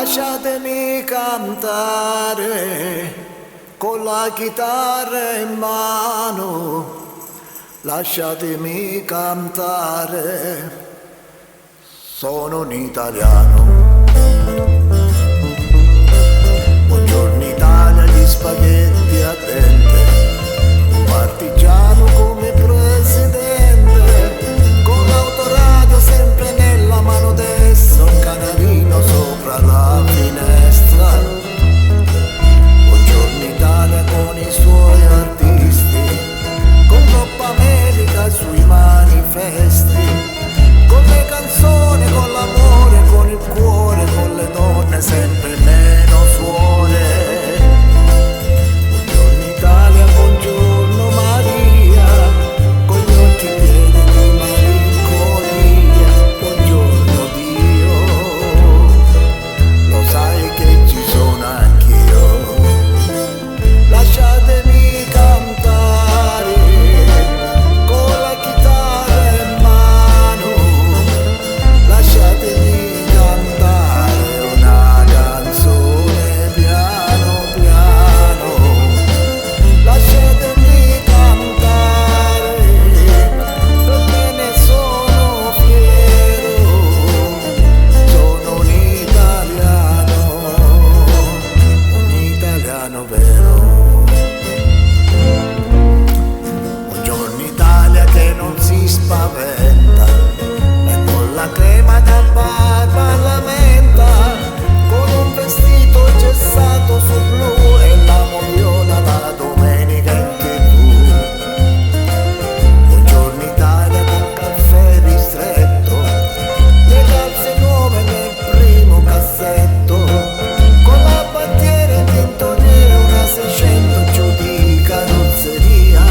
Lasciatemi cantare con la chitarra in mano, lasciatemi cantare, sono un italiano. Buongiorno Italia, gli spaghetti a dente, un partigiano come presidente, con l'autoradio sempre nella mano destra, un canarino sopra la finestra. Buongiorno Italia con i suoi artisti, con Coppa America sui manifesti, con le canzoni, con l'amore, con il cuore, con le donne sempre meno suore. Buongiorno Italia, buongiorno Maria, con gli occhi pieni di malinconia. Buongiorno Dio, lo sai che ci sono anch'io. Lasciatemi cantare con la chitarra in mano, lasciatemi cantare una canzone piano piano, lasciatemi cantare perché ne sono fiero, sono un italiano vero. Buongiorno Italia che non si spaventa e con la crema da barba lamenta, con un vestito gessato sul blu e la moviola la domenica in TV. Buongiorno Italia con caffè ristretto, le calze nuove nel primo cassetto, con la bandiera in tintoria e una 600 giù di carrozzeria.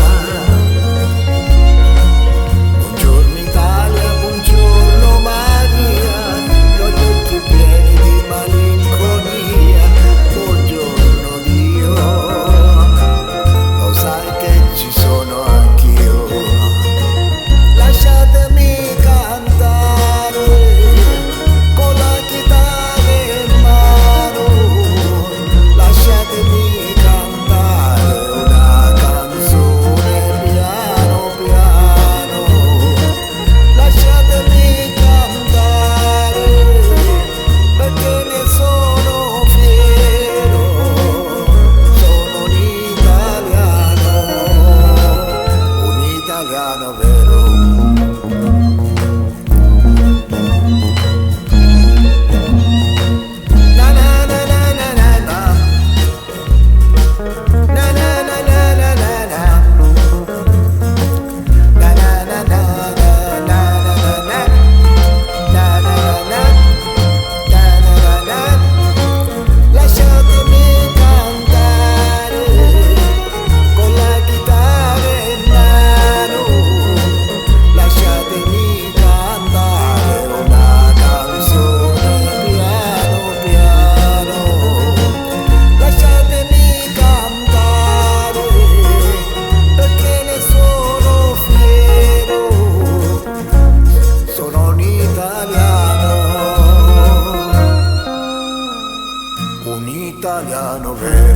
Buongiorno Italia, buongiorno Maria, con gli occhi pieni di malinconia. Buongiorno Dio, lo sai che ci sono anch'io. Lasciatemi cantare con la chitarra in mano, lasciatemi cantare una canzone piano piano, lasciatemi cantare perché ne sono fiero, sono un italiano vero. Na na na na na na na. Na na na na na na na. Na na na na na na na na. Na na na na. Na na na na. Lasciatemi cantare con la chitarra in mano, lasciatemi cantare una canzone piano piano, lasciatemi cantare perché ne sono fiero, sono un italiano vero.